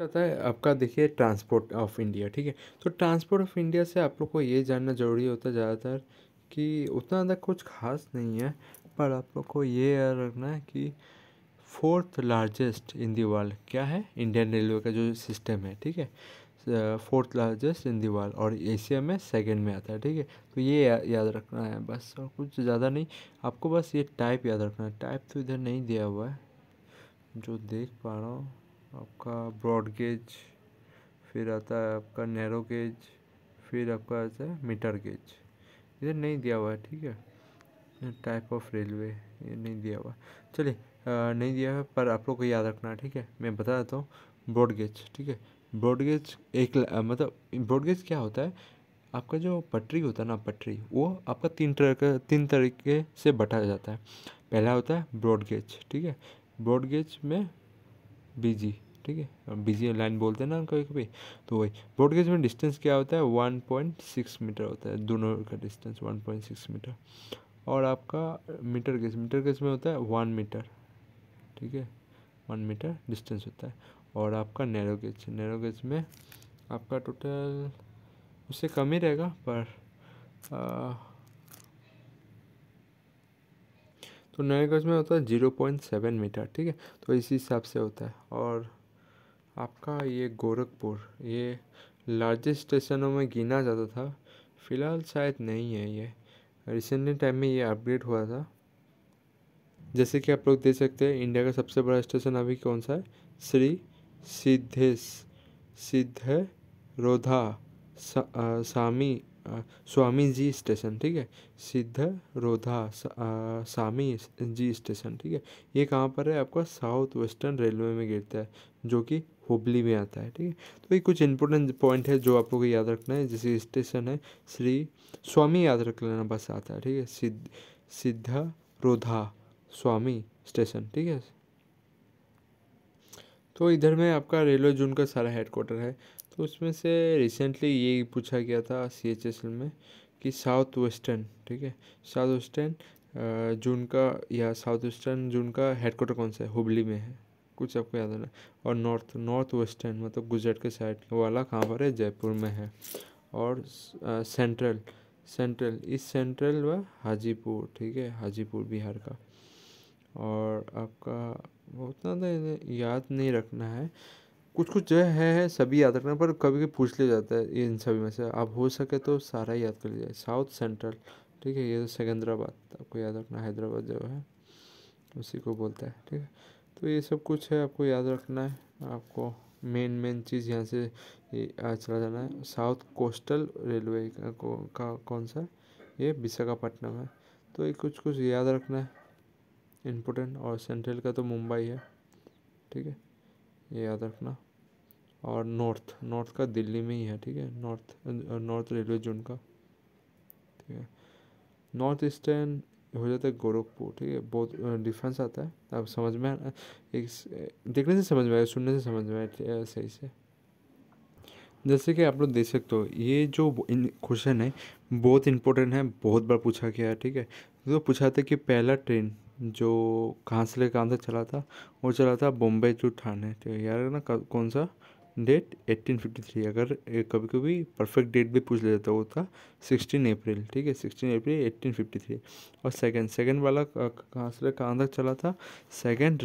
आता है आपका, देखिए, ट्रांसपोर्ट ऑफ इंडिया। ठीक है, तो ट्रांसपोर्ट ऑफ इंडिया से आप लोग को ये जानना ज़रूरी होता है ज़्यादातर कि उतना ज़्यादा कुछ खास नहीं है, पर आप लोग को ये याद रखना है कि fourth largest in the world क्या है, इंडियन रेलवे का जो सिस्टम है। ठीक है, fourth largest in the world, और एशिया में सेकंड में आता है। ठीक है, तो ये याद रखना है बस, और कुछ ज़्यादा नहीं। आपको बस ये टाइप याद रखना है। टाइप तो इधर नहीं दिया हुआ है जो देख पा रहा हूँ। आपका ब्रॉड गेज, फिर आता है आपका नैरो गेज, फिर आपका आता है मीटर गेज। इधर नहीं दिया हुआ है। ठीक है, टाइप ऑफ रेलवे ये नहीं दिया हुआ। चलिए, नहीं दिया है पर आप लोग को याद रखना है। ठीक है, मैं बता देता हूँ। ब्रॉड गेज, ठीक है, ब्रॉड गेज मतलब ब्रॉड गेज क्या होता है, आपका जो पटरी होता है ना, पटरी वो आपका तीन तरीके से बटा जाता है। पहला होता है ब्रॉड गेज। ठीक है, ब्रॉड गेज में बीजी, ठीक है, बीजी लाइन बोलते हैं ना कभी कभी, तो वही ब्रॉड गेज में डिस्टेंस क्या होता है, 1.6 मीटर होता है, दोनों का डिस्टेंस 1.6 मीटर। और आपका मीटर गेज में होता है 1 मीटर। ठीक है, 1 मीटर डिस्टेंस होता है। और आपका नैरो गेज में आपका टोटल उससे कम ही रहेगा, पर तो नैरो गेज में होता है 0.7 मीटर। ठीक है, तो इसी हिसाब से होता है। और आपका ये गोरखपुर, ये लार्जेस्ट स्टेशनों में गिना जाता था, फिलहाल शायद नहीं है ये। रिसेंटली टाइम में ये अपग्रेड हुआ था। जैसे कि आप लोग देख सकते हैं, इंडिया का सबसे बड़ा स्टेशन अभी कौन सा है, श्री सिद्धेश सिद्धरोधा स्वामी स्वामी जी स्टेशन। ठीक है, सिद्धरोधा स्वामी जी स्टेशन। ठीक है, ये कहाँ पर है, आपका साउथ वेस्टर्न रेलवे में गिरता है, जो कि हुबली में आता है। ठीक है, तो ये कुछ इंपॉर्टेंट पॉइंट है जो आप लोगों को याद रखना है। जैसे स्टेशन है श्री स्वामी, याद रख लेना बस, आता है। ठीक है, सिद्धरोधा स्वामी स्टेशन। ठीक है, तो इधर में आपका रेलवे जोन का सारा हेडक्वार्टर है। तो उसमें से रिसेंटली ये पूछा गया था CHSL में कि साउथ वेस्टर्न, ठीक है, साउथ वेस्टर्न जोन का, या साउथ वेस्टर्न जोन का हेडक्वार्टर कौन सा है, हुबली में है, कुछ आपको याद है। और नॉर्थ वेस्टर्न मतलब गुजरात के साइड वाला कहाँ पर है, जयपुर में है। और सेंट्रल सेंट्रल व हाजीपुर। ठीक है, हाजीपुर बिहार का। और आपका उतना तो याद नहीं रखना है, कुछ कुछ जो है सभी याद रखना, पर कभी कभी पूछ लिया जाता है इन सभी में से। आप हो सके तो सारा याद कर लीजिए। साउथ सेंट्रल, ठीक है, ये तो सिकंदराबाद आपको याद रखना, हैदराबाद जो है उसी को बोलता है। ठीक है, तो ये सब कुछ है आपको याद रखना है। आपको मेन चीज़ यहाँ से चला जाना है। साउथ कोस्टल रेलवे का कौन सा है, ये विशाखापट्टनम है। तो ये कुछ कुछ याद रखना है इम्पोर्टेंट। और सेंट्रल का तो मुंबई है। ठीक है, ये याद रखना। और नॉर्थ का दिल्ली में ही है। ठीक है, नॉर्थ रेलवे जोन का। ठीक है, नॉर्थ ईस्टर्न हो जाता है गोरखपुर। ठीक है, बहुत डिफरेंस आता है, अब समझ में एक देखने से समझ में आया, सुनने से समझ में आया सही से। जैसे कि आप लोग देख सकते हो, ये जो क्वेश्चन है बहुत इंपॉर्टेंट है, बहुत बार पूछा गया है। ठीक है, तो पूछा था कि पहला ट्रेन जो कहाँ से लेकर कहाँ तक चला था, वो चला था बॉम्बे टू ठाणे। ठीक है, यार ना कौन सा डेट, 1853। अगर कभी कभी परफेक्ट डेट भी पूछ लेता, वो था 16 अप्रैल। ठीक है, 16 अप्रैल 1853। और सेकंड वाला कहाँ से लेकर कहाँ तक चला था, सेकंड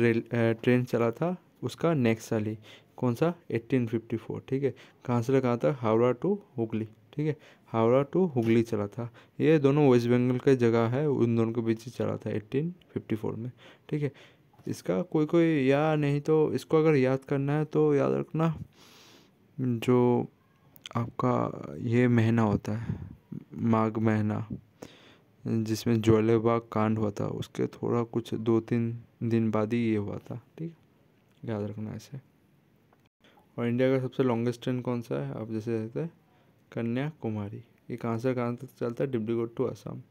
ट्रेन चला था उसका नेक्स्ट साल ही, कौन सा, 1854। ठीक है, कहाँ से कहाँ था, हावड़ा टू हुगली। ठीक है, हावड़ा टू हुगली चला था। ये दोनों वेस्ट बंगाल के जगह है, उन दोनों के बीच ही चला था 1854 में। ठीक है, इसका कोई कोई या नहीं, तो इसको अगर याद करना है तो याद रखना, जो आपका ये महीना होता है माघ महीना, जिसमें ज्वालाबाग कांड हुआ था, उसके थोड़ा कुछ 2-3 दिन बाद ही ये हुआ था। ठीक है, याद रखना ऐसे। और इंडिया का सबसे लॉन्गेस्ट ट्रेन कौन सा है, आप जैसे कहते हैं कन्याकुमारी। ये कहाँ से कहाँ तक चलता है, डिब्रूगढ़ टू असम।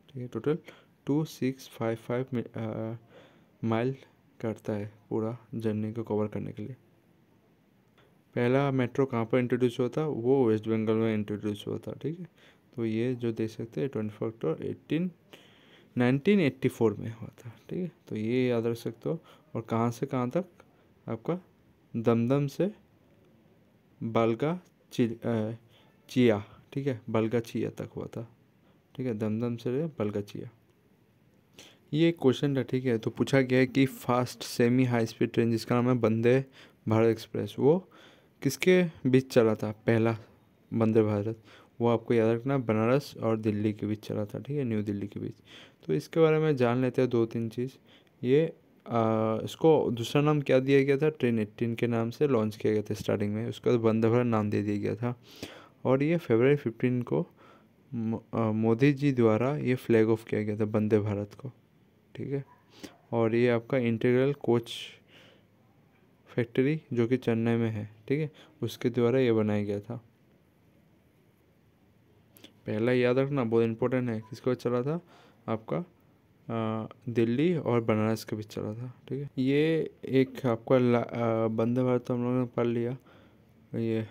ठीक है, टोटल 2655 माइल करता है पूरा जर्नी को कवर करने के लिए। पहला मेट्रो कहाँ पर इंट्रोड्यूस हुआ था, वो वेस्ट बंगाल में इंट्रोड्यूस हुआ था। ठीक है, तो ये जो देख सकते हैं 24 अक्टूबर 1984 में हुआ था। ठीक है, तो ये याद रख सकते हो। और कहाँ से कहाँ तक, आपका दमदम से बल्गा चिया, ठीक है, बल्गा चिया तक हुआ था, ठीक है, दमदम से बल्गा चिया। ये एक क्वेश्चन था, ठीक है। तो पूछा गया है कि fast semi high speed train जिसका नाम है वंदे भारत एक्सप्रेस, वो किसके बीच चला था पहला वंदे भारत? वो आपको याद रखना, बनारस और दिल्ली के बीच चला था, ठीक है, न्यू दिल्ली के बीच। तो इसके बारे में जान लेते हैं 2-3 चीज़। ये इसको दूसरा नाम क्या दिया गया था? ट्रेन 18 के नाम से लॉन्च किया गया था स्टार्टिंग में, उसके बाद वंदे भारत नाम दे दिया गया था। और ये February 15 को मोदी जी द्वारा ये फ्लैग ऑफ किया गया था वंदे भारत को, ठीक है। और ये आपका इंटीग्रल कोच फैक्ट्री जो कि चेन्नई में है, ठीक है, उसके द्वारा ये बनाया गया था। पहला याद रखना, बहुत इंपॉर्टेंट है, किसके बाद चला था? आपका दिल्ली और बनारस के बीच चला था, ठीक है। ये एक आपका वंदे भारत तो हम लोगों ने पढ़ लिया। ये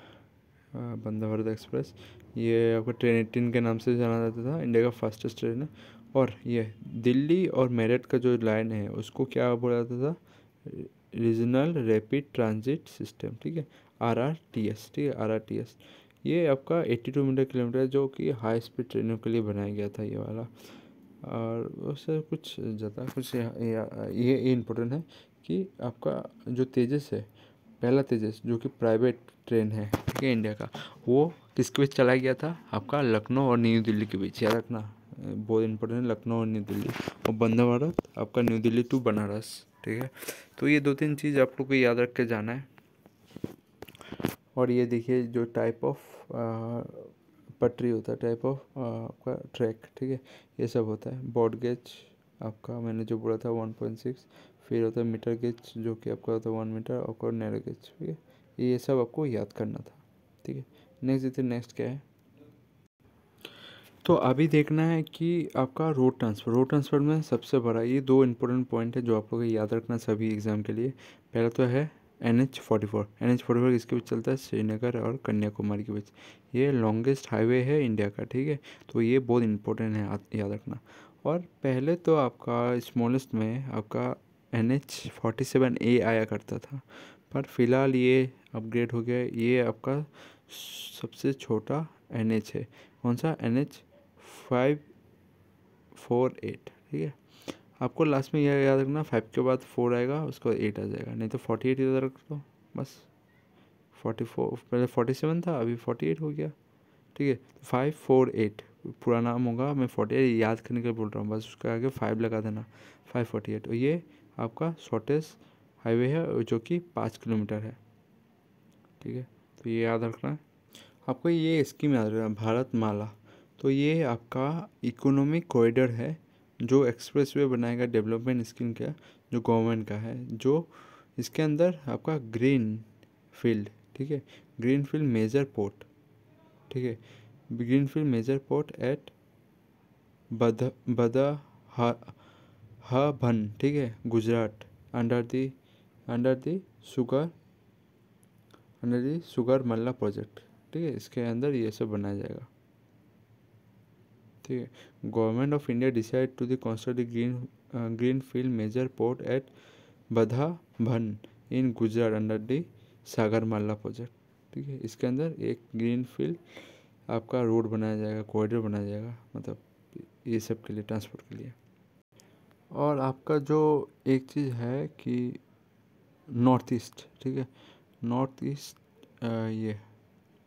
वंदे भारत एक्सप्रेस, ये आपका ट्रेन 18 के नाम से जाना जाता था, इंडिया का फास्टेस्ट ट्रेन है। और ये दिल्ली और मेरठ का जो लाइन है उसको क्या बोला जाता था? रीजनल रैपिड ट्रांजिट सिस्टम, ठीक है, RRTS, ठीक है, RRTS। ये आपका 82 मीटर किलोमीटर है, जो कि हाई स्पीड ट्रेनों के लिए बनाया गया था ये वाला। और उससे कुछ ज़्यादा कुछ ये इम्पोर्टेंट है कि आपका जो तेजस है, पहला तेजस जो कि प्राइवेट ट्रेन है, ठीक है, इंडिया का, वो किसके बीच चलाया गया था? आपका लखनऊ और न्यू दिल्ली के बीच, याद रखना, बहुत इंपॉर्टेंट है, लखनऊ और न्यू दिल्ली। और वंदे भारत आपका न्यू दिल्ली टू बनारस, ठीक है। तो ये 2-3 चीज़ आप लोग को याद रख के जाना है। और ये देखिए जो टाइप ऑफ पटरी होता है, टाइप ऑफ आपका ट्रैक, ठीक है, ये सब होता है। ब्रॉड गेज आपका मैंने जो बोला था 1.6, फिर होता है मीटर गेज जो कि आपका होता है 1 मीटर, और नैरो गेज, ठीक है। ये सब आपको याद करना था, ठीक है। नेक्स्ट देखते हैं, नेक्स्ट क्या है। तो अभी देखना है कि आपका रोड ट्रांसफ़र में सबसे बड़ा ये 2 इंपॉर्टेंट पॉइंट है जो आप लोगों को याद रखना सभी एग्ज़ाम के लिए। पहला तो है NH44। NH44 किसके बीच चलता है? श्रीनगर और कन्याकुमारी के बीच। ये लॉन्गेस्ट हाईवे है इंडिया का, ठीक है। तो ये बहुत इंपॉर्टेंट है, याद रखना। और पहले तो आपका स्मॉलेस्ट में आपका NH47A आया करता था, पर फिलहाल ये अपग्रेड हो गया, ये आपका सबसे छोटा NH है। कौन सा? NH548, ठीक है। आपको लास्ट में यह याद रखना, 5 के बाद 4 आएगा, उसके बाद 8 आ जाएगा, नहीं तो 48 याद रख दो बस। 44 पहले 47 था, अभी 48 हो गया, ठीक है। 548 पूरा नाम होगा, मैं 48 याद करने के लिए बोल रहा हूँ, बस उसके आगे 5 लगा देना, 548। और ये आपका शॉर्टेस्ट हाईवे है जो कि 5 किलोमीटर है, ठीक है। तो ये याद रखना है आपको। ये स्कीम याद रखना, भारत माला। तो ये आपका इकोनॉमिक कॉरिडोर है जो एक्सप्रेसवे बनाएगा, डेवलपमेंट स्कीम का जो गवर्नमेंट का है, जो इसके अंदर आपका ग्रीन फील्ड, ठीक है, ग्रीन फील्ड मेजर पोर्ट, ठीक है, green field major port at बदा हबन, ठीक है, गुजरात, अंडर दी शुगर शुगर मल्ला प्रोजेक्ट, ठीक है, इसके अंदर ये सब बनाया जाएगा, ठीक है। Government of India decide to the construct green field major port at Vadhavan in Gujarat under the Sagarmala project, ठीक है। इसके अंदर एक ग्रीन फील्ड आपका रोड बनाया जाएगा, कॉरिडोर बनाया जाएगा, मतलब ये सब के लिए, ट्रांसपोर्ट के लिए। और आपका जो एक चीज़ है कि नॉर्थ ईस्ट, ठीक है, नॉर्थ ईस्ट, ये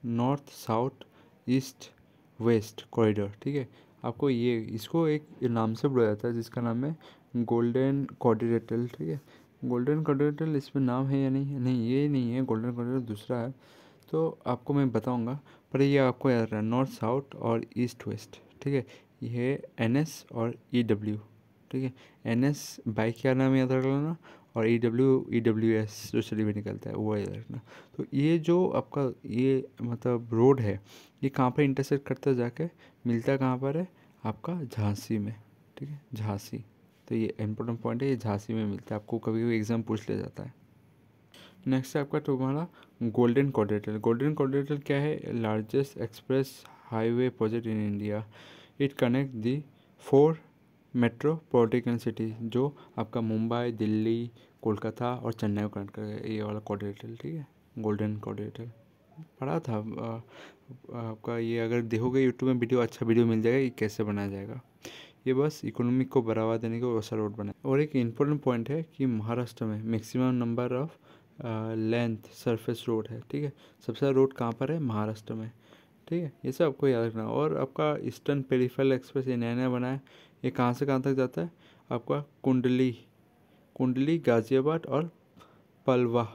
north south east west corridor, ठीक है। आपको ये इसको एक नाम से बुलाया जाता है जिसका नाम है गोल्डन क्वाड्रिलेटरल, ठीक है। गोल्डन क्वाड्रिलेटरल इसमें नाम है या नहीं? नहीं, ये नहीं है, गोल्डन क्वाड्रिलेटरल दूसरा है, तो आपको मैं बताऊंगा। पर ये आपको याद रखना, नॉर्थ साउथ और ईस्ट वेस्ट, ठीक है। ये NS और EW, ठीक है। NS बाइक का नाम याद रख लेना, और EWS जो चली हुई निकलता है वो याद रखना। तो ये जो आपका ये मतलब रोड है, ये कहाँ पर इंटरसेक्ट करता है जाके, मिलता कहाँ पर है? आपका झांसी में, ठीक है, झांसी। तो ये इंपॉर्टेंट पॉइंट है, ये झांसी में मिलता है, आपको कभी कभी एग्जाम पूछ लिया जाता है। नेक्स्ट है आपका तुम्हारा गोल्डन क्वाड्रिलेटरल। गोल्डन क्वाड्रिलेटरल क्या है? Largest express highway project in India. It connect the 4 metropolitan city, जो आपका मुंबई, दिल्ली, कोलकाता और चेन्नई को कनेक्ट करेगा, ये वाला क्वाड्रिलेटरल, ठीक है, गोल्डन क्वाड्रिलेटरल। पढ़ा था आपका ये, अगर देखोगे यूट्यूब में वीडियो, अच्छा वीडियो मिल जाएगा ये कैसे बनाया जाएगा। ये बस इकोनॉमी को बढ़ावा देने के वैसा रोड बना। और एक इम्पोर्टेंट पॉइंट है कि महाराष्ट्र में maximum number of length surface road है, ठीक है। सबसे ज़्यादा रोड कहाँ पर है? महाराष्ट्र में, ठीक है। ये सब आपको याद रखना। और आपका ईस्टर्न पेरिफेरल एक्सप्रेस ये नया नया बना है, ये कहाँ से कहाँ तक जाता है? आपका कुंडली, कुंडली गाज़ियाबाद और पलवा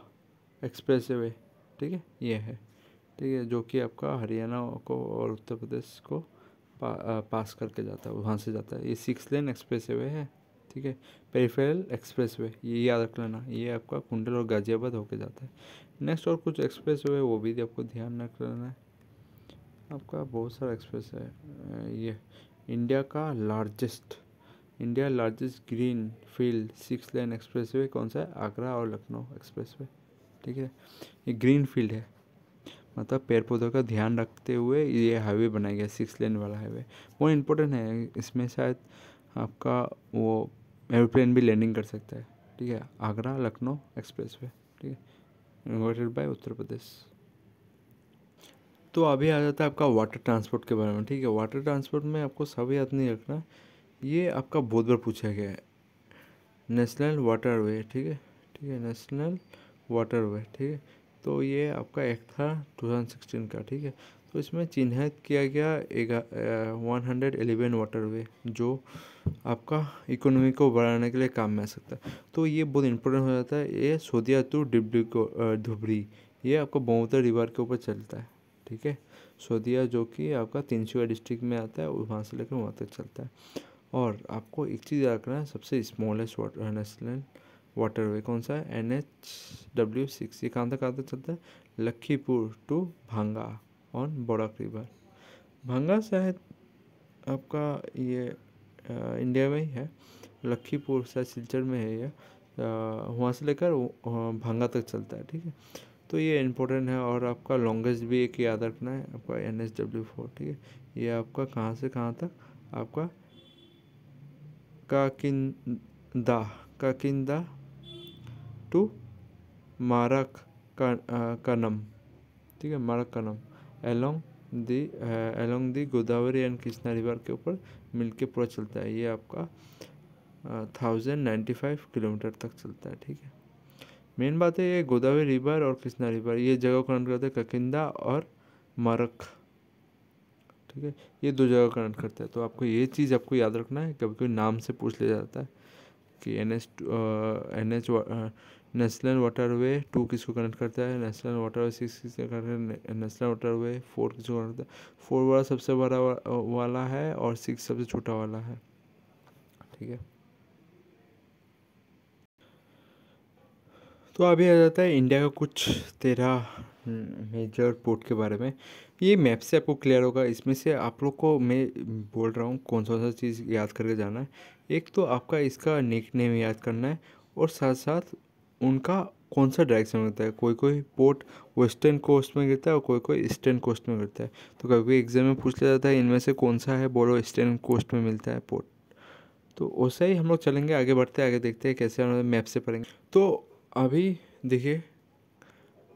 एक्सप्रेस वे, ठीक है, ये है, ठीक है, जो कि आपका हरियाणा को और उत्तर प्रदेश को पास करके जाता है, वहाँ से जाता है। ये 6 लेन एक्सप्रेस वे है, ठीक है। पेरिफेरल एक्सप्रेस वे ये याद रख लेना, ये आपका कुंडल और गाज़ियाबाद होके जाता है। नेक्स्ट और कुछ एक्सप्रेस वे वो भी आपको ध्यान रख लेना है। आपका बहुत सारा एक्सप्रेस है। ये इंडिया लार्जेस्ट ग्रीन फील्ड 6 लेन एक्सप्रेस वे कौन सा है? आगरा और लखनऊ एक्सप्रेस वे, ठीक है। ये ग्रीन फील्ड है, मतलब पेड़ पौधों का ध्यान रखते हुए ये हाईवे बनाया गया, 6 लेन वाला हाईवे। बहुत इंपॉर्टेंट है, इसमें शायद आपका वो एरोप्लेन भी लैंडिंग कर सकता है, ठीक है। आगरा लखनऊ एक्सप्रेस वे, ठीक है, इन्वाइटेड बाय उत्तर प्रदेश। तो अभी आ जाता है आपका वाटर ट्रांसपोर्ट के बारे में, ठीक है। वाटर ट्रांसपोर्ट में आपको सब याद नहीं रखना, ये आपका बहुत बार पूछा गया है। नेशनल वाटर वे, ठीक है, नेशनल वाटर वे, ठीक है। तो ये आपका एक्ट था 2016 का, ठीक है। तो इसमें चिन्हित किया गया 111 वाटर वे जो आपका इकोनॉमी को बढ़ाने के लिए काम में आ सकता है। तो ये बहुत इंपॉर्टेंट हो जाता है। ये सोदिया टू धुबरी, ये आपको ब्रह्मपुत्र रिवर के ऊपर चलता है, ठीक है। सोदिया जो कि आपका तिनसुकिया डिस्ट्रिक्ट में आता है, वहाँ से लेकर वहाँ तक चलता है। और आपको एक चीज़ याद रखना है, सबसे स्मॉलेस्ट वाटर नेशनल वाटरवे कौन सा है? NH-W6। ये कहाँ तक चलता है? Lakhipur to Bhanga on Barak river. Bhanga शायद आपका ये इंडिया में ही है, लखीपुर शायद सिलचर में है ये, वहाँ से लेकर भांगा तक चलता है, ठीक है। तो ये इम्पोर्टेंट है। और आपका लॉन्गेस्ट भी एक याद रखना है, आपका NH-W4, ठीक है। ये आपका कहाँ से कहाँ तक? आपका काकिंदा काकिंदा टू मारक कनम, ठीक है, Marakkanam along the Godavari and Krishna river के ऊपर मिलके पूरा चलता है। ये आपका 1095 किलोमीटर तक चलता है, ठीक है। मेन बात है ये गोदावरी रिवर और कृष्णा रिवर ये जगह को कनेक्ट करते हैं, ककिंदा और मारक, ठीक है। ये दो जगह कनेक्ट करता है। तो आपको ये चीज़ आपको याद रखना है, कभी कोई नाम से पूछ लिया जाता है कि NH नेशनल वाटरवे 2 किसको कनेक्ट करता है, नेशनल वाटरवे 6 किसको कनेक्ट करता है, नेशनल वाटरवे 4 किसको कनेक्ट करता है। 4 वाला सबसे बड़ा वाला है और 6 सबसे छोटा वाला है, ठीक है। तो अभी आ जाता है इंडिया का कुछ 13 मेजर पोर्ट के बारे में। ये मैप से आपको क्लियर होगा, इसमें से आप लोग को मैं बोल रहा हूँ कौन सा चीज़ याद करके जाना है। एक तो आपका इसका निक नेम याद करना है, और साथ साथ उनका कौन सा डायरेक्शन में होता है। कोई कोई पोर्ट वेस्टर्न कोस्ट में गिरता है और कोई कोई ईस्टर्न कोस्ट में गिरता है। तो कभी कभी एग्जाम में पूछ लिया जाता है इनमें से कौन सा है, बोलो ईस्टर्न कोस्ट में मिलता है पोर्ट। तो वैसे ही हम लोग चलेंगे, आगे बढ़ते हैं, आगे देखते हैं कैसे हम मैप से पढ़ेंगे। तो अभी देखिए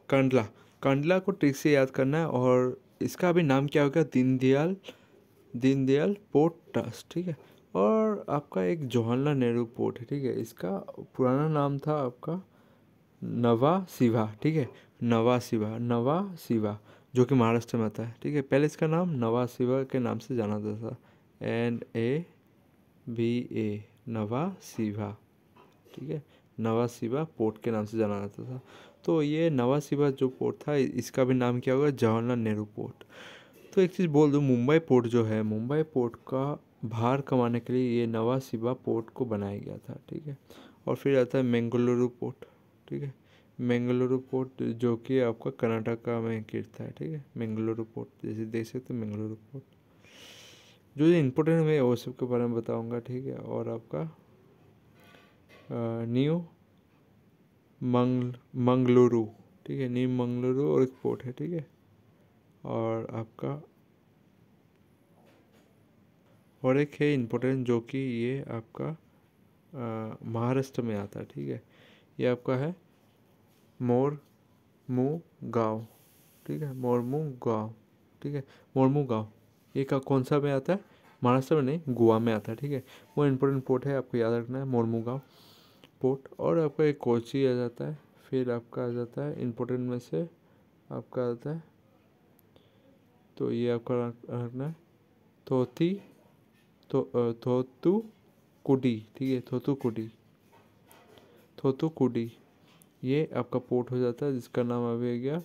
कंडला, कंडला को ट्रिक से याद करना है। और इसका अभी नाम क्या होगा? दीनदयाल पोर्ट ट्रस्ट, ठीक है। और आपका एक जवाहरलाल नेहरू पोर्ट है, ठीक है। इसका पुराना नाम था आपका नवा शिवा, ठीक है, नवा शिवा जो कि महाराष्ट्र में आता है, ठीक है। पहले इसका नाम नवा शिवा के नाम से जाना जाता था, NAVA, नवा शिवा, ठीक है। नवा शिवा पोर्ट के नाम से जाना जाता था। तो ये नवा शिवा जो पोर्ट था इसका भी नाम क्या होगा? जवाहरलाल नेहरू पोर्ट। तो एक चीज़ बोल दूँ, मुंबई पोर्ट जो है, मुंबई पोर्ट का भार कमाने के लिए ये नवा शिवा पोर्ट को बनाया गया था, ठीक है। और फिर आता है बेंगलुरु पोर्ट, ठीक है। बेंगलुरु पोर्ट जो कि आपका कर्नाटका में गिरता है, ठीक है। बेंगलुरु पोर्ट जैसे देख सकते हैं, बेंगलुरु पोर्ट जो इम्पोर्टेंट है वो सब के बारे में बताऊंगा, ठीक है। और आपका न्यू मंगलुरु, ठीक है, न्यू मंगलुरु और एक पोर्ट है, ठीक है। और आपका और एक है इम्पोर्टेंट जो कि ये आपका महाराष्ट्र में आता है, ठीक है। ये आपका है मोर मुगांव, ठीक ठीक है, मोर्मुगांव, ठीक है, मोर्मुगांव ये का कौन सा में आता है, महाराष्ट्र में नहीं, गोवा में आता है, ठीक है। वो इम्पोर्टेंट पोर्ट है, आपको याद रखना है, मोर्मुगांव पोर्ट। और आपका एक कोची आ जाता है, फिर आपका आ जाता है इम्पोर्टेंट में से आपका आता है, तो ये आपका रखना है थोथी थोथुकुडी, ठीक है, थोथुकुडी ये आपका पोर्ट हो जाता है, जिसका नाम अभी आ गया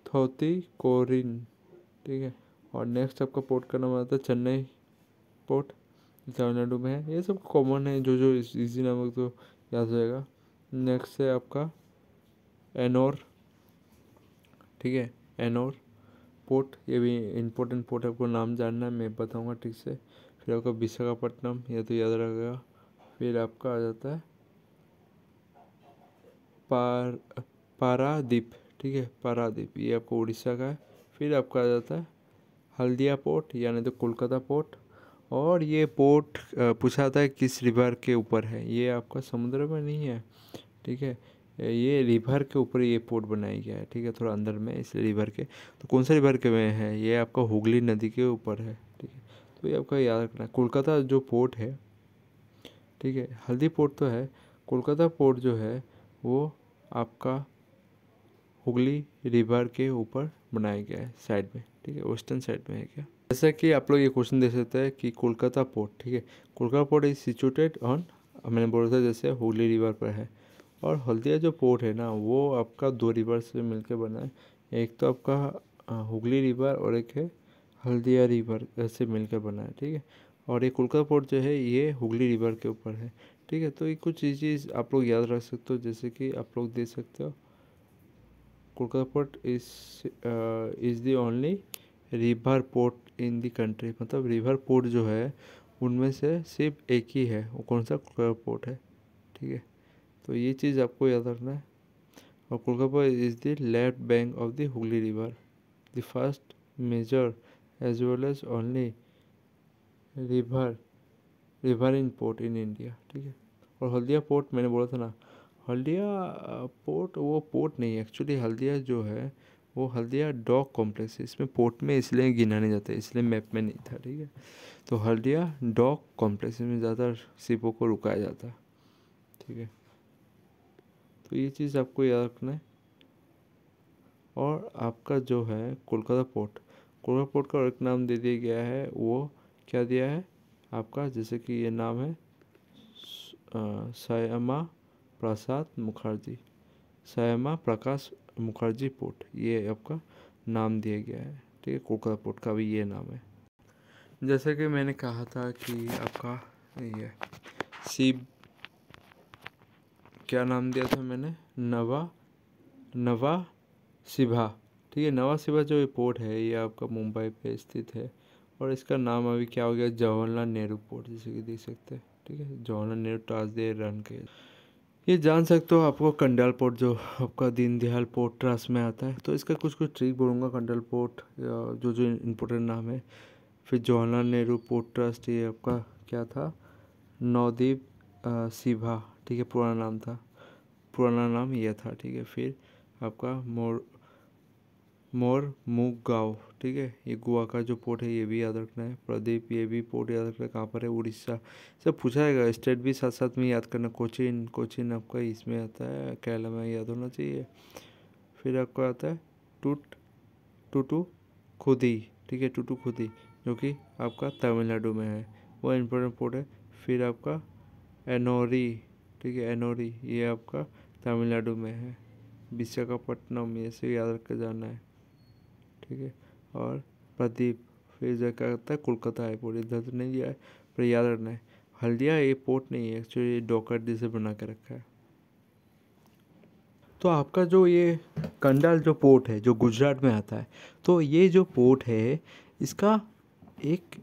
थोथुकुडिन, ठीक है। और नेक्स्ट आपका पोर्ट का नाम आता है चेन्नई पोर्ट, तमिलनाडु में है। ये सब कॉमन है, जो जो इजी नाम है तो याद हो जाएगा। नेक्स्ट है आपका एनोर, ठीक है, एनोर पोर्ट, ये भी इम्पोर्टेंट पोर्ट है, आपको नाम जानना है, मैं बताऊंगा ठीक से। फिर आपका विशाखापट्टनम, ये तो याद रखेगा। फिर आपका आ जाता है पारादीप, ठीक है, पारादीप ये आपको उड़ीसा का है। फिर आपका आ जाता है हल्दिया पोर्ट, यानी तो कोलकाता पोर्ट। और ये पोर्ट पूछा था है किस रिवर के ऊपर है, ये आपका समुद्र में नहीं है, ठीक है, ये रिवर के ऊपर ये पोर्ट बनाया गया है, ठीक है, थोड़ा अंदर में, इसलिए रिवर के। तो कौन सा रिवर के में है, ये आपका हुगली नदी के ऊपर है, ठीक है। तो ये आपका याद रखना है। कोलकाता जो पोर्ट है, ठीक है, हल्दी पोर्ट तो है, कोलकाता पोर्ट जो है वो आपका हुगली रिवर के ऊपर बनाया गया है, साइड में, ठीक है, वेस्टर्न साइड में है क्या। जैसा कि आप लोग ये क्वेश्चन देख सकते हैं कि कोलकाता पोर्ट, ठीक है, Kolkata port is situated on, मैंने बोला था जैसे हुगली रिवर पर है। और हल्दिया जो पोर्ट है ना, वो आपका दो रिवर से मिलकर बना है, एक तो आपका हुगली रिवर और एक है हल्दिया रिवर से मिलकर बना है, ठीक है। और ये कोलकाता पोर्ट जो है ये हुगली रिवर के ऊपर है, ठीक है। तो ये कुछ चीज़ आप लोग याद रख सकते हो, जैसे कि आप लोग देख सकते हो Kolkata port is the only river port in the country, मतलब रिवर पोर्ट जो है उनमें से सिर्फ एक ही है, वो कौन सा, कोलकाता पोर्ट है, ठीक है। तो ये चीज़ आपको याद रखना है। और Kolkata is the left bank of the Hooghly river, the first major as well as only river in port in India, ठीक है। और हल्दिया पोर्ट मैंने बोला था ना, हल्दिया पोर्ट वो पोर्ट नहीं है एक्चुअली, हल्दिया जो है वो हल्दिया डॉक कॉम्प्लेक्स है, इसमें पोर्ट में इसलिए गिना नहीं जाता, इसलिए मैप में नहीं था, ठीक है। तो हल्दिया डॉक कॉम्प्लेक्स में ज़्यादा शिपों को रुकाया जाता है, ठीक है। तो ये चीज़ आपको याद रखना है। और आपका जो है कोलकाता पोर्ट का और एक नाम दे दिया गया है, वो क्या दिया है आपका, जैसे कि ये नाम है श्यामा प्रकाश मुखर्जी पोर्ट, ये आपका नाम दिया गया है, ठीक है। कोलकाता पोर्ट का भी ये नाम है। जैसे कि मैंने कहा था कि आपका ये शिव, क्या नाम दिया था मैंने, नवा शिभा, ठीक है। नवा शिभा जो ये पोर्ट है ये आपका मुंबई पे स्थित है। और इसका नाम अभी क्या हो गया, जवाहरलाल नेहरू पोर्ट, जैसे कि देख सकते हैं, ठीक है, Jawaharlal Nehru trust they run के। ये जान सकते हो आपको कंडाल पोर्ट जो आपका दीनदयाल पोर्ट ट्रस्ट में आता है, तो इसका कुछ कुछ ट्रिक बोलूँगा। कंडाल पोर्ट जो जो इम्पोर्टेंट नाम है। फिर जवाहरलाल नेहरू पोर्ट ट्रस्ट, ये आपका क्या था, नवदीप शिभा, ठीक है, पुराना नाम यह था, ठीक है। फिर आपका मोरमुगांव, ठीक है, ये गोवा का जो पोर्ट है ये भी याद रखना है। प्रदीप, ये भी पोर्ट याद रखना है, कहाँ पर है, उड़ीसा। सब पूछा जाएगा, स्टेट भी साथ साथ में याद करना। कोचिन आपका इसमें आता है, केरला में, याद होना चाहिए। फिर आपका आता है टूटू खुदी, ठीक है, टूटू खुदी, जो कि आपका तमिलनाडु में है, वो इम्पोर्टेंट पोर्ट है। फिर आपका एनोरी, ठीक है, एनोरी ये आपका तमिलनाडु में है। विशाखापट्टनम, ये से याद रख कर जाना है, ठीक है। और प्रदीप, फिर जगह आता है कोलकाता है पोर्ट, इधर तो नहीं दिया है पर याद रखना है। हल्दिया ये पोर्ट नहीं है एक्चुअली, ये डॉकर जैसे बना के रखा है। तो आपका जो ये कंडाल जो पोर्ट है जो गुजरात में आता है, तो ये जो पोर्ट है इसका एक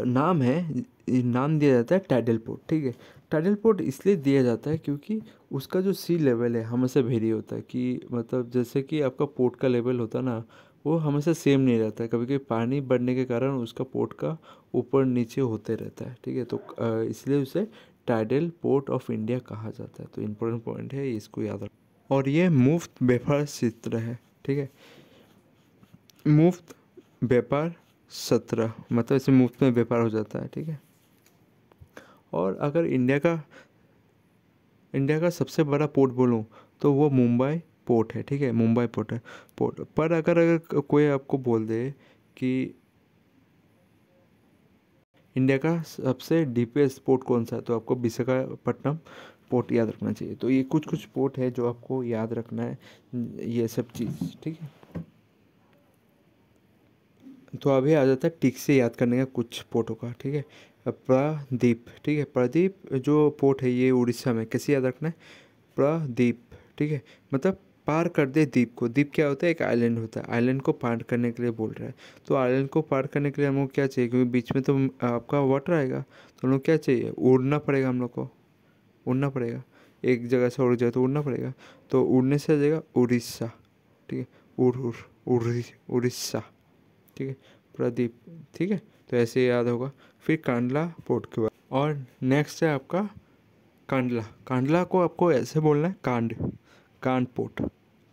नाम है, नाम दिया जाता है टाइडल पोर्ट, ठीक है। टाइडल पोर्ट इसलिए दिया जाता है क्योंकि उसका जो सी लेवल है हमेशा वेरी होता है, कि मतलब जैसे कि आपका पोर्ट का लेवल होता है ना, वो हमेशा सेम नहीं रहता है, कभी कभी पानी बढ़ने के कारण उसका पोर्ट का ऊपर नीचे होते रहता है, ठीक है। तो इसलिए उसे टाइडल पोर्ट ऑफ इंडिया कहा जाता है। तो इम्पोर्टेंट पॉइंट है, इसको याद रख। और ये मुफ्त बेफार चित्र है, ठीक है। मुफ्त व्यापार सत्र, मतलब इसे मुफ्त में व्यापार हो जाता है, ठीक है। और अगर इंडिया का सबसे बड़ा पोर्ट बोलूँ तो वो मुंबई पोर्ट है, ठीक है, मुंबई पोर्ट है। पोर्ट पर अगर कोई आपको बोल दे कि इंडिया का सबसे डीपेस्ट पोर्ट कौन सा है, तो आपको विशाखापट्टनम पोर्ट याद रखना चाहिए। तो ये कुछ कुछ पोर्ट है जो आपको याद रखना है, ये सब चीज़, ठीक है। तो अभी आ जाता है ठीक से याद करने का कुछ पोर्टों का, ठीक है। प्रादीप, ठीक है, प्रादीप जो पोर्ट है ये उड़ीसा में, कैसे याद रखना है, प्रादीप, ठीक है। मतलब पार कर दे द्वीप को। द्वीप क्या होता है, एक आइलैंड होता है, आइलैंड को पार करने के लिए बोल रहा है। तो आइलैंड को पार करने के लिए हम लोग क्या चाहिए, क्योंकि बीच में तो आपका वाटर आएगा, तो हम लोग क्या चाहिए, उड़ना पड़ेगा, हम लोग को उड़ना पड़ेगा, एक जगह से और जगह तो उड़ना पड़ेगा। तो उड़ने से आ जाएगा उड़ीसा, ठीक है, उड़ीसा, ठीक है, प्रदीप, ठीक है। तो ऐसे याद होगा। फिर कांडला पोर्ट के बाद, और नेक्स्ट है आपका कांडला। कांडला को आपको ऐसे बोलना है, कांड पोर्ट,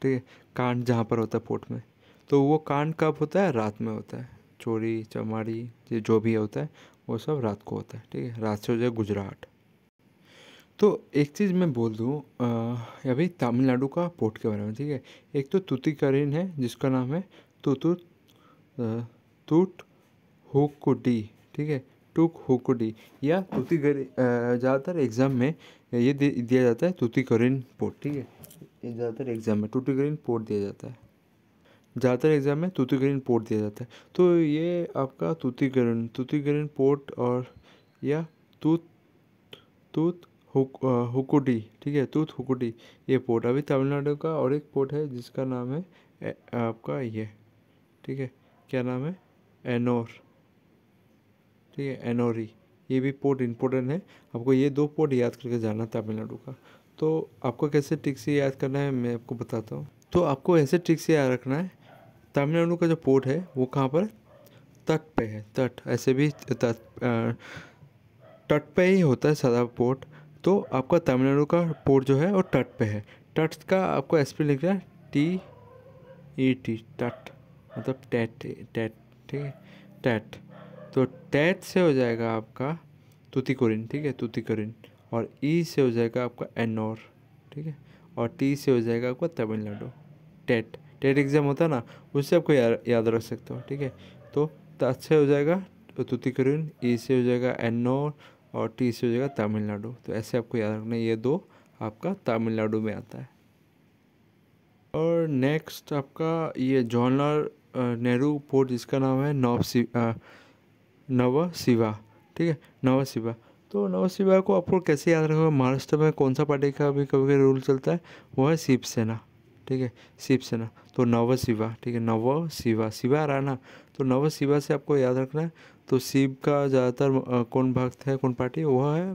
ठीक है। कांड जहाँ पर होता है पोर्ट में, तो वो कांड कब होता है, रात में होता है। चोरी चमारी ये जो भी होता है वो सब रात को होता है, ठीक है। रात से हो जाए गुजरात। तो एक चीज़ मैं बोल दूँ अभी तमिलनाडु का पोर्ट के बारे में, ठीक है। एक तो तूतीकरिन है जिसका नाम है तुतुत टूट हुकुडी, ठीक है, टूक हुकुडी या तूतीकरी। ज़्यादातर एग्ज़ाम में ये दिया जाता है तूतीकरिन पोर्ट, ठीक है। ये ज़्यादातर एग्ज़ाम में तूतीकरिन पोर्ट दिया जाता है, ज़्यादातर एग्ज़ाम में तूतीकरिन पोर्ट दिया जाता है। तो ये आपका तूतीकरिन पोर्ट, और या तूत तूत हुकुडी, ठीक है, तूत हुकुडी ये पोर्ट अभी तमिलनाडु का। और एक पोर्ट है जिसका नाम है आपका ये, ठीक है, क्या नाम है, एनोर, ठीक है, एनोरी। ये भी पोर्ट इम्पोर्टेंट है, आपको ये दो पोर्ट याद करके जाना तमिलनाडु का। तो आपको कैसे ट्रिक से याद करना है मैं आपको बताता हूँ। तो आपको ऐसे ट्रिक से याद रखना है, तमिलनाडु का जो पोर्ट है वो कहाँ पर, तट पे है, तट, ऐसे भी तट पे ही होता है सारा पोर्ट। तो आपका तमिलनाडु का पोर्ट जो है वो तट पे है। तट का आपको एस पे लिखना है TET, तट, मतलब टैट टैट, ठीक है, टैट। तो टैट से हो जाएगा आपका तूतीकोरिन, ठीक है, तूतीकोरिन। और ई से हो जाएगा आपका एनोर, ठीक है। और टी से हो जाएगा आपका तमिलनाडु। टेट टेट एग्ज़ाम होता है ना, उससे आपको याद रख सकते हो, ठीक है। तो तट से हो जाएगा तूतीकोरिन, ई से हो जाएगा एनोर, और टी से हो जाएगा तमिलनाडु। तो ऐसे आपको याद रखना है, ये दो आपका तमिलनाडु में आता है। और नेक्स्ट आपका ये जवाहरलाल नेहरू पोर्ट जिसका नाम है नवशिवा, ठीक है, नवशिवा। तो नवशिवा को आपको कैसे याद रखोगे, महाराष्ट्र में कौन सा पार्टी का भी कभी कभी रूल चलता है, वो है शिवसेना, ठीक है, शिवसेना। तो नवशिवा, ठीक है, नवशिवा, शिवा आ रहा है ना, तो नवशिवा से आपको याद रखना है। तो शिव का ज़्यादातर कौन भक्त है, कौन पार्टी, वो है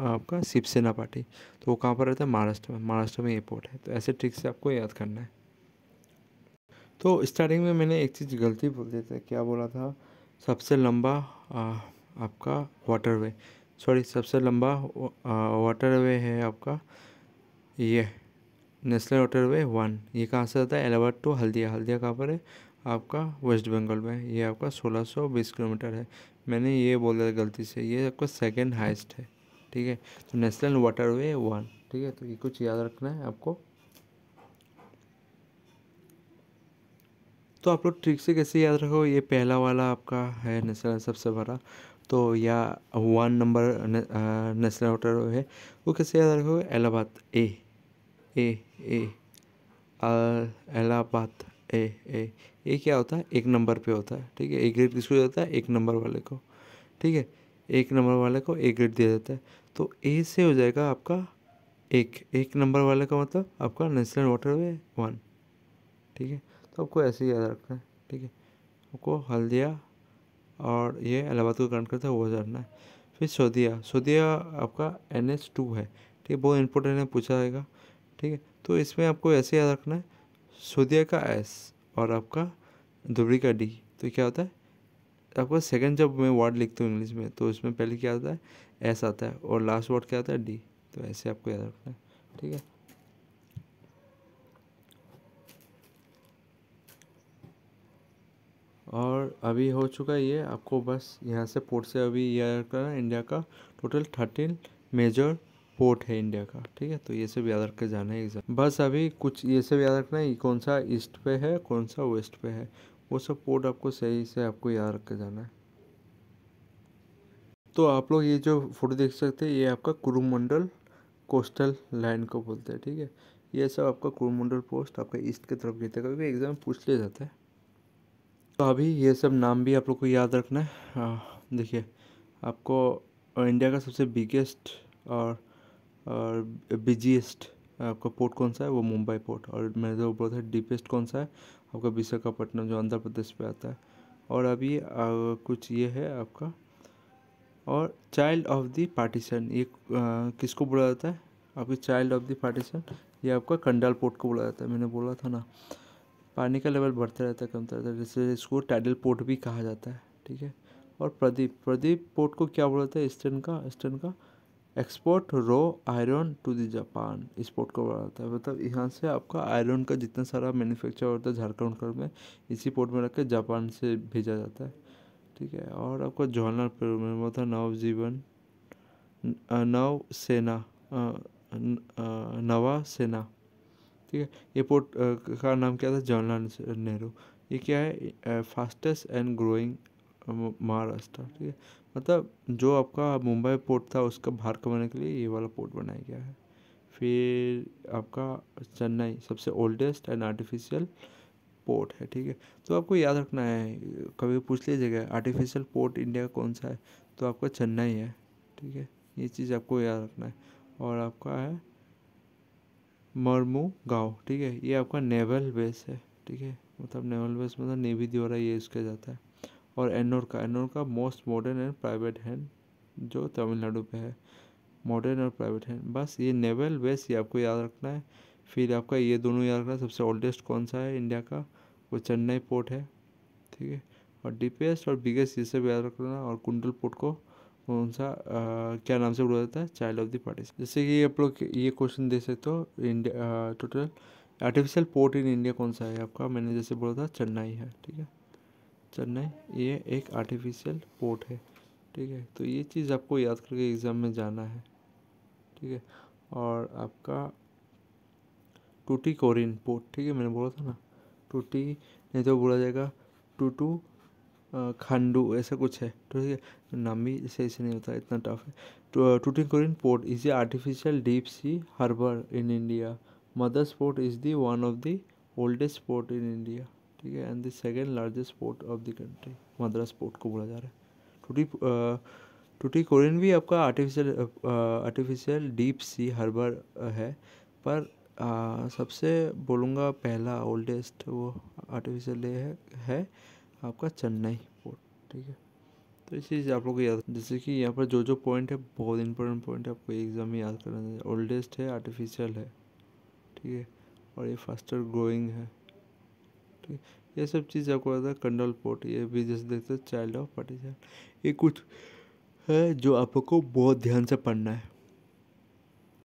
आपका शिवसेना पार्टी। तो वो कहाँ पर रहता है, महाराष्ट्र में, महाराष्ट्र में ये पोर्ट है। तो ऐसे ट्रिक से आपको याद करना है। तो स्टार्टिंग में मैंने एक चीज़ गलती बोल दिया था, क्या बोला था, सबसे लंबा आपका वाटरवे, सॉरी, सबसे लंबा वाटरवे है आपका ये नेशनल वाटरवे 1। ये कहाँ से आता है, इलाहाबाद टू हल्दिया। हल्दिया कहाँ पर है, आपका वेस्ट बंगाल में। ये आपका 1620 किलोमीटर है। मैंने ये बोला गलती से, ये आपका सेकेंड हाइस्ट है, ठीक है। तो नेशनल वाटरवे 1, ठीक है। तो ये कुछ याद रखना है आपको। तो आप लोग ट्रिक से कैसे याद रखो, ये पहला वाला आपका है नेशनल सबसे बड़ा, तो या 1 नंबर नेशनल वाटर है, वो कैसे याद रखोगे, इलाहाबाद ए ए इलाहाबाद ए क्या होता है, 1 नंबर पे होता है, ठीक है। ए ग्रेड किसको देता है, 1 नंबर वाले को, ठीक है, 1 नंबर वाले को ए ग्रेड दिया जाता है। तो ए से हो जाएगा आपका 1 नंबर वाले का मतलब आपका नेशनल वाटरवे 1, ठीक है। तो आपको ऐसे ही याद रखना है, ठीक है। आपको हल्दिया और ये इलाहाबाद को कनेक्ट करता है, वो जानना है। फिर सौदिया, सौदिया आपका NH2 है, ठीक है, बहुत इंपॉर्टेंट है, पूछा जाएगा, ठीक है। तो इसमें आपको ऐसे याद रखना है, सौदिया का S और आपका दुबरी का D। तो क्या होता है, आपका सेकंड जब मैं वर्ड लिखता हूँ इंग्लिश में, तो इसमें पहले क्या आता है, S आता है, और लास्ट वर्ड क्या आता है, D। तो ऐसे आपको याद रखना है, ठीक है। और अभी हो चुका है ये, आपको बस यहाँ से पोर्ट से अभी याद करना इंडिया का टोटल 13 मेजर पोर्ट है इंडिया का, ठीक है। तो ये सब याद रख के जाना है एग्जाम, बस अभी कुछ ये सब याद रखना है, कौन सा ईस्ट पे है कौन सा वेस्ट पे है, वो सब पोर्ट आपको सही से आपको याद रख के जाना है। तो आप लोग ये जो फोटो देख सकते हैं ये आपका कुरुमंडल कोस्टल लाइन को बोलते हैं, ठीक है। ये सब आपका कुरुमंडल पोस्ट आपका ईस्ट की तरफ गिरता है, कभी एग्जाम पूछ लिया जाता है। तो अभी ये सब नाम भी आप लोग को याद रखना है। देखिए आपको इंडिया का सबसे बिगेस्ट और बिजीएस्ट आपका पोर्ट कौन सा है, वो मुंबई पोर्ट। और मैंने जो बोला था डीपेस्ट कौन सा है, आपका विशाखापट्टनम जो आंध्र प्रदेश पे आता है। और अभी कुछ ये है आपका, और चाइल्ड ऑफ द पार्टीशन ये किसको बोला जाता है, आपकी चाइल्ड ऑफ द पार्टीशन ये आपका कंडाल पोर्ट को बोला जाता है। मैंने बोला था ना पानी का लेवल बढ़ता रहता है कमता रहता है, जैसे इसको टाइडल पोर्ट भी कहा जाता है, ठीक है। और प्रदीप पोर्ट को क्या बोला जाता है, ईस्टर्न का export raw iron to the Japan, इस पोर्ट को बोला जाता है। मतलब यहाँ से आपका आयरन का जितना सारा मैन्युफैक्चर होता है झारखंड में इसी पोर्ट में रख के जापान से भेजा जाता है, ठीक है। और आपका जवाहरलाल नेहरू में वो था नवजीवन नव सेना नवा सेना, ठीक है। ये पोर्ट का नाम क्या था, जवाहरलाल नेहरू। ये क्या है, फास्टेस्ट एंड ग्रोइंग महाराष्ट्र, ठीक है। मतलब जो आपका मुंबई पोर्ट था उसका भार कमाने के लिए ये वाला पोर्ट बनाया गया है। फिर आपका चेन्नई सबसे ओल्डेस्ट एंड आर्टिफिशियल पोर्ट है, ठीक है। तो आपको याद रखना है, कभी पूछ लीजिएगा आर्टिफिशियल पोर्ट इंडिया का कौन सा है, तो आपका चेन्नई है, ठीक है। ये चीज़ आपको याद रखना है। और आपका है मरमू गाँव, ठीक है। ये आपका नेवल बेस है, ठीक है। मतलब नेवल बेस मतलब नेवी द्वारा ये यूज़ किया जाता है। और एनोर का most modern and private hand जो तमिलनाडु पे है, मॉडर्न और प्राइवेट हैंड। बस ये नेवल बेस ये आपको याद रखना है। फिर आपका ये दोनों याद रखना है, सबसे ओल्डेस्ट कौन सा है इंडिया का, वो चेन्नई पोर्ट है, ठीक है। और डीपेस्ट और बिगेस्ट ये सब याद रखना। और कुंडल पोर्ट को कौन सा क्या नाम से बोला जाता है, चाइल्ड ऑफ द पार्टीशन। जैसे कि आप लोग ये क्वेश्चन दे सकते हो, India total artificial port in India कौन सा है आपका, मैंने जैसे बोला था चेन्नई है, ठीक है। चेन्नई ये एक आर्टिफिशियल पोर्ट है, ठीक है। तो ये चीज़ आपको याद करके एग्ज़ाम में जाना है, ठीक है। और आपका टूटीकोरिन पोर्ट, ठीक है, मैंने बोला था ना टूटी नहीं तो बोला जाएगा टूटू खांडू ऐसा कुछ है, ठीक है। नाम भी सही से नहीं होता, इतना टफ है। तो Tuticorin port is a artificial deep sea harbour in India. Madras port is the one of the oldest port in India, ठीक है। And the second largest port of the country, Madras port को बोला जा रहा है। टूटी टूटिकोरिन भी आपका आर्टिफिशियल डीप सी हार्बर है, पर सबसे बोलूँगा पहला ओल्डेस्ट वो आर्टिफिशियल है आपका चेन्नई पोर्ट, ठीक है। तो इस चीज़ आप लोग को याद, जैसे कि यहाँ पर जो पॉइंट है बहुत इंपॉर्टेंट पॉइंट है, आपको एग्जाम में याद करना है। ओल्डेस्ट है, आर्टिफिशियल है, ठीक है। और ये फास्टर ग्रोइंग है, ठीक है। ये सब चीज़ आपको आता है। कंडल पोर्ट ये भी जैसे देखते हैं चाइल्ड ऑफ पार्टीशन। ये कुछ है जो आप लोग को बहुत ध्यान से पढ़ना है।